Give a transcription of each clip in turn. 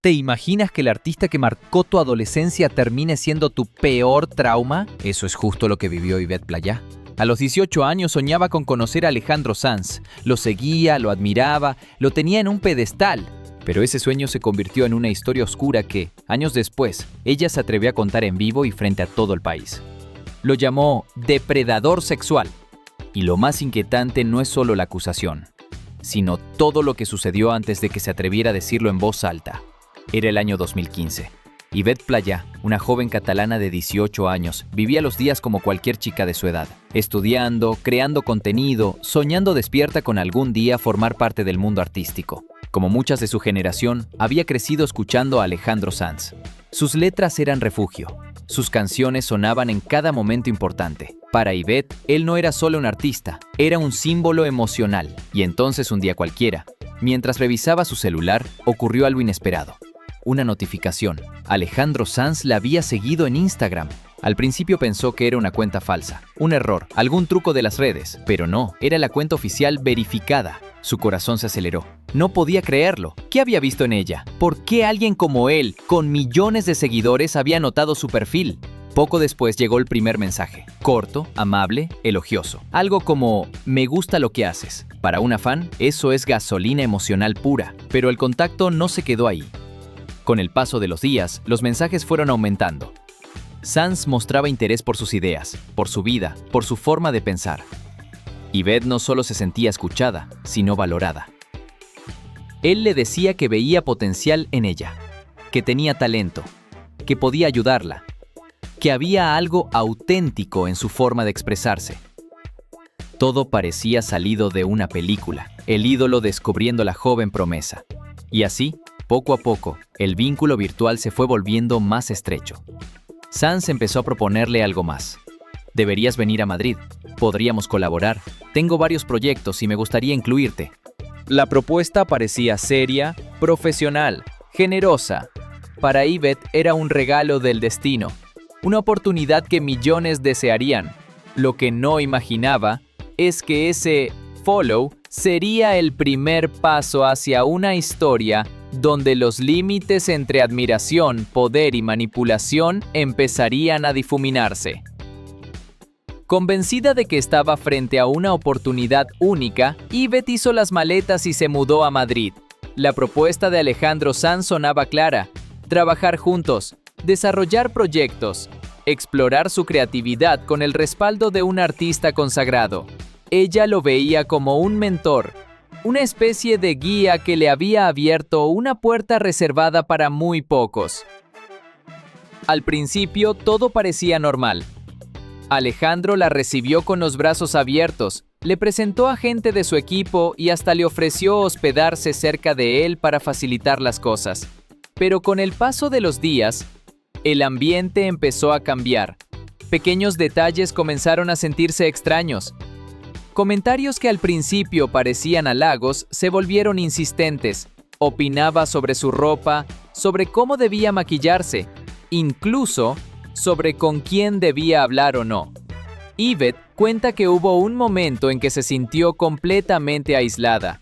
¿Te imaginas que el artista que marcó tu adolescencia termine siendo tu peor trauma? Eso es justo lo que vivió Ivette Playá. A los 18 años soñaba con conocer a Alejandro Sanz. Lo seguía, lo admiraba, lo tenía en un pedestal. Pero ese sueño se convirtió en una historia oscura que, años después, ella se atrevió a contar en vivo y frente a todo el país. Lo llamó depredador sexual. Y lo más inquietante no es solo la acusación, sino todo lo que sucedió antes de que se atreviera a decirlo en voz alta. Era el año 2015. Ivette Playá, una joven catalana de 18 años, vivía los días como cualquier chica de su edad, estudiando, creando contenido, soñando despierta con algún día formar parte del mundo artístico. Como muchas de su generación, había crecido escuchando a Alejandro Sanz. Sus letras eran refugio. Sus canciones sonaban en cada momento importante. Para Ivette, él no era solo un artista, era un símbolo emocional. Y entonces un día cualquiera, mientras revisaba su celular, ocurrió algo inesperado. Una notificación. Alejandro Sanz la había seguido en Instagram. Al principio pensó que era una cuenta falsa, un error, algún truco de las redes, pero no, era la cuenta oficial verificada. Su corazón se aceleró. No podía creerlo. ¿Qué había visto en ella? ¿Por qué alguien como él, con millones de seguidores, había notado su perfil? Poco después llegó el primer mensaje. Corto, amable, elogioso. Algo como, me gusta lo que haces. Para una fan, eso es gasolina emocional pura. Pero el contacto no se quedó ahí. Con el paso de los días, los mensajes fueron aumentando. Sanz mostraba interés por sus ideas, por su vida, por su forma de pensar. Ivette no solo se sentía escuchada, sino valorada. Él le decía que veía potencial en ella, que tenía talento, que podía ayudarla, que había algo auténtico en su forma de expresarse. Todo parecía salido de una película, el ídolo descubriendo la joven promesa. Y así, poco a poco, el vínculo virtual se fue volviendo más estrecho. Sanz empezó a proponerle algo más. Deberías venir a Madrid. Podríamos colaborar. Tengo varios proyectos y me gustaría incluirte. La propuesta parecía seria, profesional, generosa. Para Ivette era un regalo del destino, una oportunidad que millones desearían. Lo que no imaginaba es que ese follow sería el primer paso hacia una historia donde los límites entre admiración, poder y manipulación empezarían a difuminarse. Convencida de que estaba frente a una oportunidad única, Ivette hizo las maletas y se mudó a Madrid. La propuesta de Alejandro Sanz sonaba clara: trabajar juntos, desarrollar proyectos, explorar su creatividad con el respaldo de un artista consagrado. Ella lo veía como un mentor, una especie de guía que le había abierto una puerta reservada para muy pocos. Al principio todo parecía normal. Alejandro la recibió con los brazos abiertos, le presentó a gente de su equipo y hasta le ofreció hospedarse cerca de él para facilitar las cosas. Pero con el paso de los días, el ambiente empezó a cambiar. Pequeños detalles comenzaron a sentirse extraños. Comentarios que al principio parecían halagos se volvieron insistentes. Opinaba sobre su ropa, sobre cómo debía maquillarse, incluso sobre con quién debía hablar o no. Ivette cuenta que hubo un momento en que se sintió completamente aislada.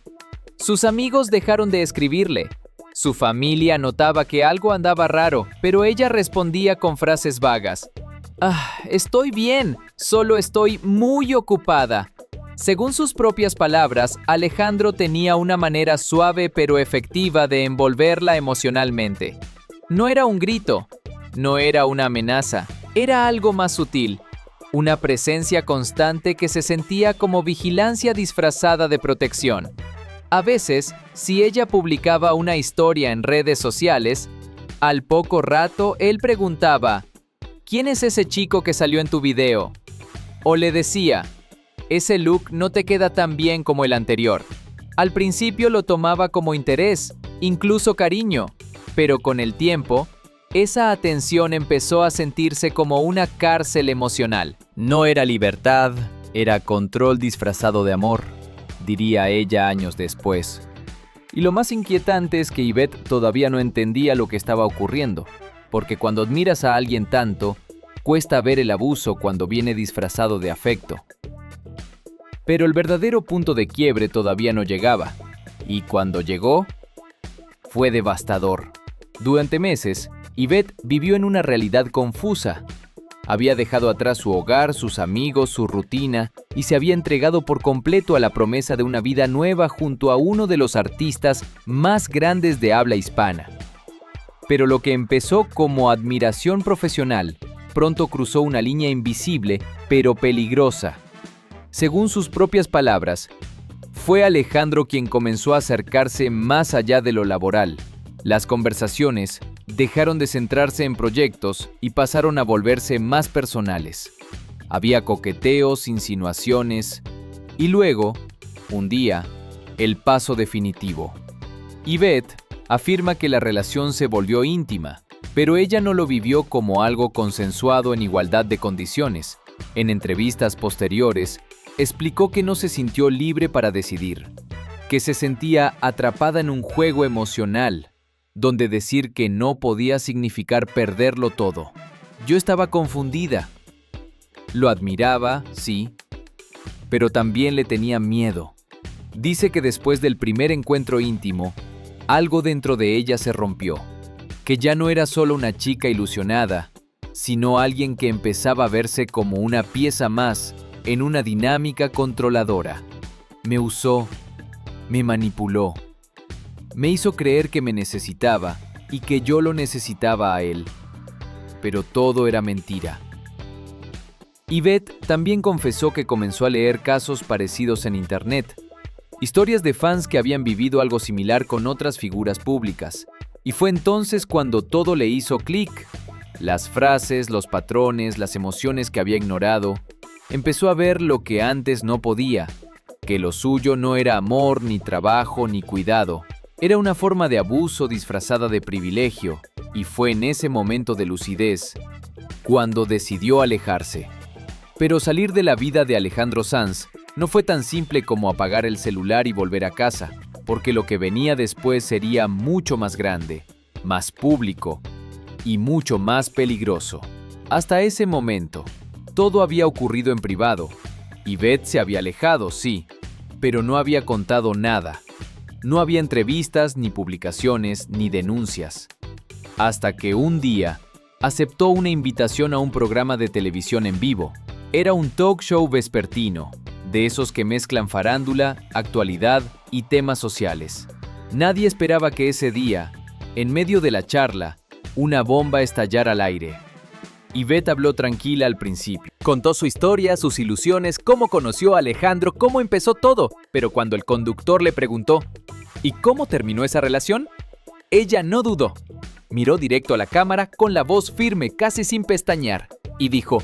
Sus amigos dejaron de escribirle. Su familia notaba que algo andaba raro, pero ella respondía con frases vagas. Estoy bien, solo estoy muy ocupada. Según sus propias palabras, Alejandro tenía una manera suave pero efectiva de envolverla emocionalmente. No era un grito, no era una amenaza, era algo más sutil. Una presencia constante que se sentía como vigilancia disfrazada de protección. A veces, si ella publicaba una historia en redes sociales, al poco rato él preguntaba: ¿quién es ese chico que salió en tu video? O le decía: ese look no te queda tan bien como el anterior. Al principio lo tomaba como interés, incluso cariño, pero con el tiempo, esa atención empezó a sentirse como una cárcel emocional. No era libertad, era control disfrazado de amor, diría ella años después. Y lo más inquietante es que Ivette todavía no entendía lo que estaba ocurriendo, porque cuando admiras a alguien tanto, cuesta ver el abuso cuando viene disfrazado de afecto. Pero el verdadero punto de quiebre todavía no llegaba, y cuando llegó, fue devastador. Durante meses, Yvette vivió en una realidad confusa. Había dejado atrás su hogar, sus amigos, su rutina y se había entregado por completo a la promesa de una vida nueva junto a uno de los artistas más grandes de habla hispana. Pero lo que empezó como admiración profesional pronto cruzó una línea invisible pero peligrosa. Según sus propias palabras, fue Alejandro quien comenzó a acercarse más allá de lo laboral. Las conversaciones dejaron de centrarse en proyectos y pasaron a volverse más personales. Había coqueteos, insinuaciones y luego, un día, el paso definitivo. Yvette afirma que la relación se volvió íntima, pero ella no lo vivió como algo consensuado en igualdad de condiciones. En entrevistas posteriores, explicó que no se sintió libre para decidir, que se sentía atrapada en un juego emocional, donde decir que no podía significar perderlo todo. Yo estaba confundida. Lo admiraba, sí, pero también le tenía miedo. Dice que después del primer encuentro íntimo, algo dentro de ella se rompió, que ya no era solo una chica ilusionada, sino alguien que empezaba a verse como una pieza más en una dinámica controladora. Me usó, me manipuló. Me hizo creer que me necesitaba y que yo lo necesitaba a él. Pero todo era mentira. Yvette también confesó que comenzó a leer casos parecidos en internet, historias de fans que habían vivido algo similar con otras figuras públicas. Y fue entonces cuando todo le hizo clic. Las frases, los patrones, las emociones que había ignorado. Empezó a ver lo que antes no podía, que lo suyo no era amor, ni trabajo, ni cuidado. Era una forma de abuso disfrazada de privilegio, y fue en ese momento de lucidez cuando decidió alejarse. Pero salir de la vida de Alejandro Sanz no fue tan simple como apagar el celular y volver a casa, porque lo que venía después sería mucho más grande, más público y mucho más peligroso. Hasta ese momento, todo había ocurrido en privado. Yvette se había alejado, sí, pero no había contado nada. No había entrevistas, ni publicaciones, ni denuncias. Hasta que un día aceptó una invitación a un programa de televisión en vivo. Era un talk show vespertino, de esos que mezclan farándula, actualidad y temas sociales. Nadie esperaba que ese día, en medio de la charla, una bomba estallara al aire. Yvette habló tranquila al principio. Contó su historia, sus ilusiones, cómo conoció a Alejandro, cómo empezó todo. Pero cuando el conductor le preguntó, ¿y cómo terminó esa relación?, ella no dudó. Miró directo a la cámara con la voz firme, casi sin pestañear, y dijo,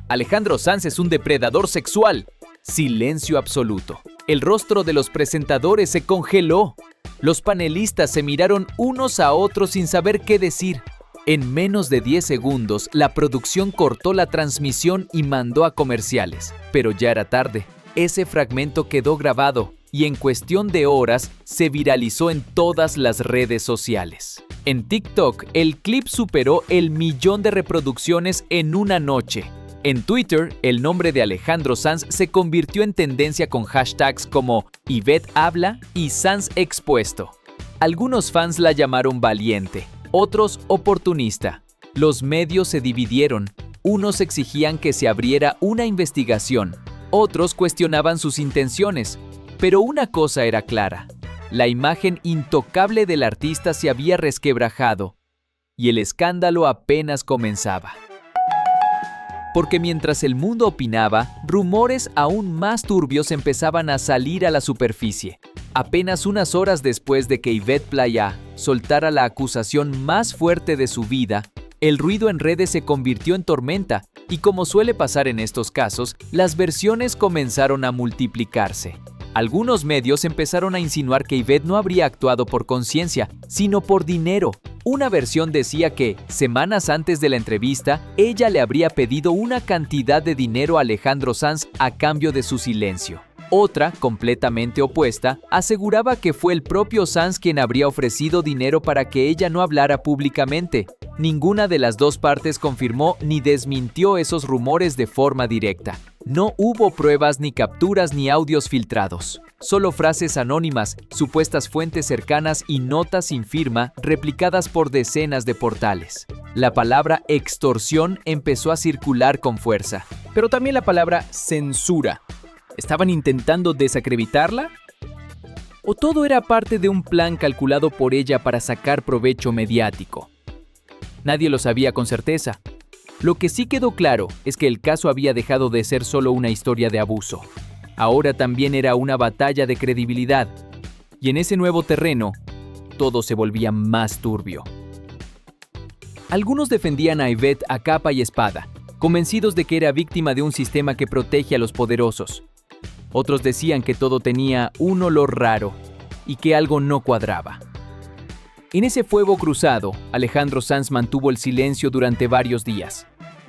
Alejandro Sanz es un depredador sexual. Silencio absoluto. El rostro de los presentadores se congeló. Los panelistas se miraron unos a otros sin saber qué decir. En menos de 10 segundos, la producción cortó la transmisión y mandó a comerciales. Pero ya era tarde. Ese fragmento quedó grabado y en cuestión de horas se viralizó en todas las redes sociales. En TikTok, el clip superó el 1.000.000 de reproducciones en una noche. En Twitter, el nombre de Alejandro Sanz se convirtió en tendencia con hashtags como Yvette habla y Sanz expuesto. Algunos fans la llamaron valiente, otros oportunista. Los medios se dividieron. Unos exigían que se abriera una investigación, otros cuestionaban sus intenciones. Pero una cosa era clara: la imagen intocable del artista se había resquebrajado y el escándalo apenas comenzaba. Porque mientras el mundo opinaba, rumores aún más turbios empezaban a salir a la superficie. Apenas unas horas después de que Yvette Playa soltara la acusación más fuerte de su vida, el ruido en redes se convirtió en tormenta y, como suele pasar en estos casos, las versiones comenzaron a multiplicarse. Algunos medios empezaron a insinuar que Yvette no habría actuado por conciencia, sino por dinero. Una versión decía que, semanas antes de la entrevista, ella le habría pedido una cantidad de dinero a Alejandro Sanz a cambio de su silencio. Otra, completamente opuesta, aseguraba que fue el propio Sanz quien habría ofrecido dinero para que ella no hablara públicamente. Ninguna de las dos partes confirmó ni desmintió esos rumores de forma directa. No hubo pruebas, ni capturas, ni audios filtrados. Solo frases anónimas, supuestas fuentes cercanas y notas sin firma replicadas por decenas de portales. La palabra extorsión empezó a circular con fuerza. Pero también la palabra censura. ¿Estaban intentando desacreditarla? ¿O todo era parte de un plan calculado por ella para sacar provecho mediático? Nadie lo sabía con certeza. Lo que sí quedó claro es que el caso había dejado de ser solo una historia de abuso. Ahora también era una batalla de credibilidad. Y en ese nuevo terreno, todo se volvía más turbio. Algunos defendían a Yvette a capa y espada, convencidos de que era víctima de un sistema que protege a los poderosos. Otros decían que todo tenía un olor raro y que algo no cuadraba. En ese fuego cruzado, Alejandro Sanz mantuvo el silencio durante varios días.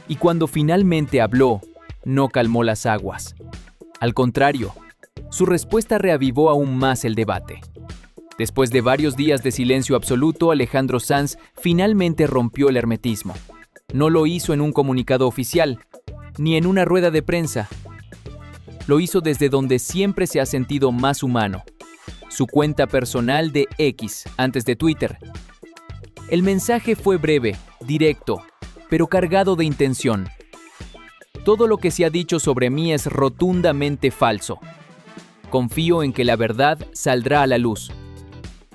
Y cuando finalmente habló, no calmó las aguas. Al contrario, su respuesta reavivó aún más el debate. Después de varios días de silencio absoluto, Alejandro Sanz finalmente rompió el hermetismo. No lo hizo en un comunicado oficial, ni en una rueda de prensa. Lo hizo desde donde siempre se ha sentido más humano, su cuenta personal de X, antes de Twitter. El mensaje fue breve, directo, pero cargado de intención. Todo lo que se ha dicho sobre mí es rotundamente falso. Confío en que la verdad saldrá a la luz.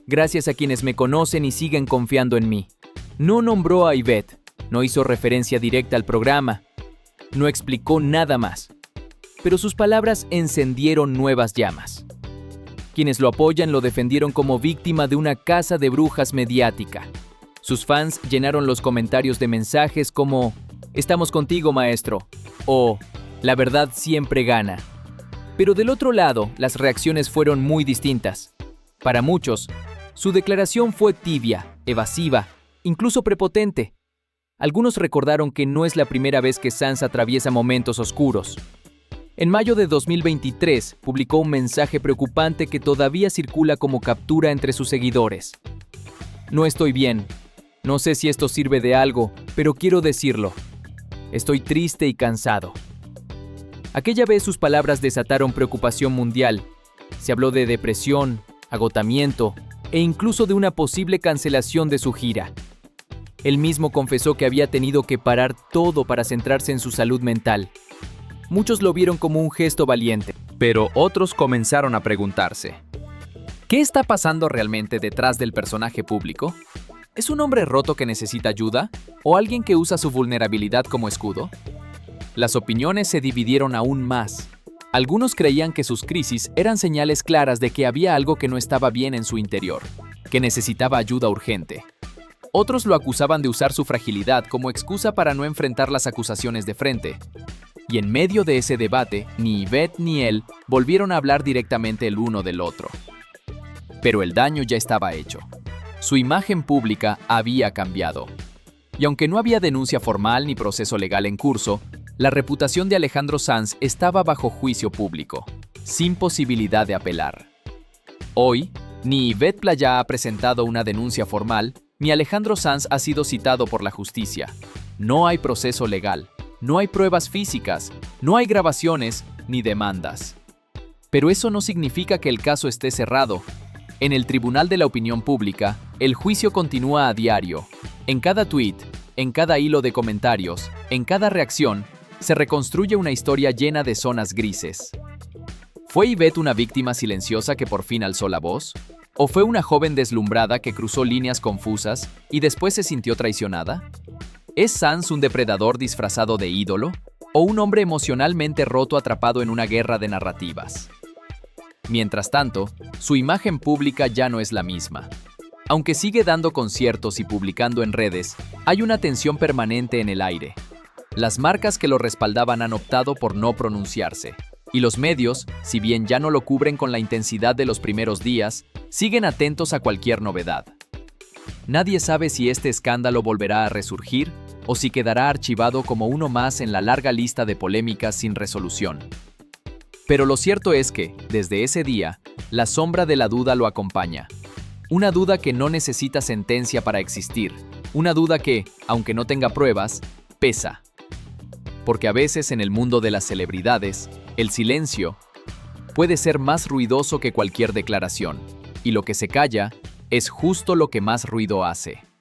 Gracias a quienes me conocen y siguen confiando en mí. No nombró a Yvette, no hizo referencia directa al programa, no explicó nada más. Pero sus palabras encendieron nuevas llamas. Quienes lo apoyan lo defendieron como víctima de una caza de brujas mediática. Sus fans llenaron los comentarios de mensajes como «Estamos contigo, maestro» o «La verdad siempre gana». Pero del otro lado, las reacciones fueron muy distintas. Para muchos, su declaración fue tibia, evasiva, incluso prepotente. Algunos recordaron que no es la primera vez que Sanz atraviesa momentos oscuros. En mayo de 2023, publicó un mensaje preocupante que todavía circula como captura entre sus seguidores. «No estoy bien. No sé si esto sirve de algo, pero quiero decirlo. Estoy triste y cansado». Aquella vez sus palabras desataron preocupación mundial. Se habló de depresión, agotamiento e incluso de una posible cancelación de su gira. Él mismo confesó que había tenido que parar todo para centrarse en su salud mental. Muchos lo vieron como un gesto valiente, pero otros comenzaron a preguntarse: ¿qué está pasando realmente detrás del personaje público? ¿Es un hombre roto que necesita ayuda? ¿O alguien que usa su vulnerabilidad como escudo? Las opiniones se dividieron aún más. Algunos creían que sus crisis eran señales claras de que había algo que no estaba bien en su interior, que necesitaba ayuda urgente. Otros lo acusaban de usar su fragilidad como excusa para no enfrentar las acusaciones de frente. Y en medio de ese debate, ni Yvette ni él volvieron a hablar directamente el uno del otro. Pero el daño ya estaba hecho. Su imagen pública había cambiado. Y aunque no había denuncia formal ni proceso legal en curso, la reputación de Alejandro Sanz estaba bajo juicio público, sin posibilidad de apelar. Hoy, ni Yvette Playa ha presentado una denuncia formal, ni Alejandro Sanz ha sido citado por la justicia. No hay proceso legal, no hay pruebas físicas, no hay grabaciones ni demandas. Pero eso no significa que el caso esté cerrado. En el Tribunal de la Opinión Pública, el juicio continúa a diario. En cada tuit, en cada hilo de comentarios, en cada reacción, se reconstruye una historia llena de zonas grises. ¿Fue Yvette una víctima silenciosa que por fin alzó la voz? ¿O fue una joven deslumbrada que cruzó líneas confusas y después se sintió traicionada? ¿Es Sanz un depredador disfrazado de ídolo? ¿O un hombre emocionalmente roto atrapado en una guerra de narrativas? Mientras tanto, su imagen pública ya no es la misma. Aunque sigue dando conciertos y publicando en redes, hay una tensión permanente en el aire. Las marcas que lo respaldaban han optado por no pronunciarse. Y los medios, si bien ya no lo cubren con la intensidad de los primeros días, siguen atentos a cualquier novedad. Nadie sabe si este escándalo volverá a resurgir o si quedará archivado como uno más en la larga lista de polémicas sin resolución. Pero lo cierto es que, desde ese día, la sombra de la duda lo acompaña. Una duda que no necesita sentencia para existir. Una duda que, aunque no tenga pruebas, pesa. Porque a veces en el mundo de las celebridades, el silencio puede ser más ruidoso que cualquier declaración, y lo que se calla es justo lo que más ruido hace.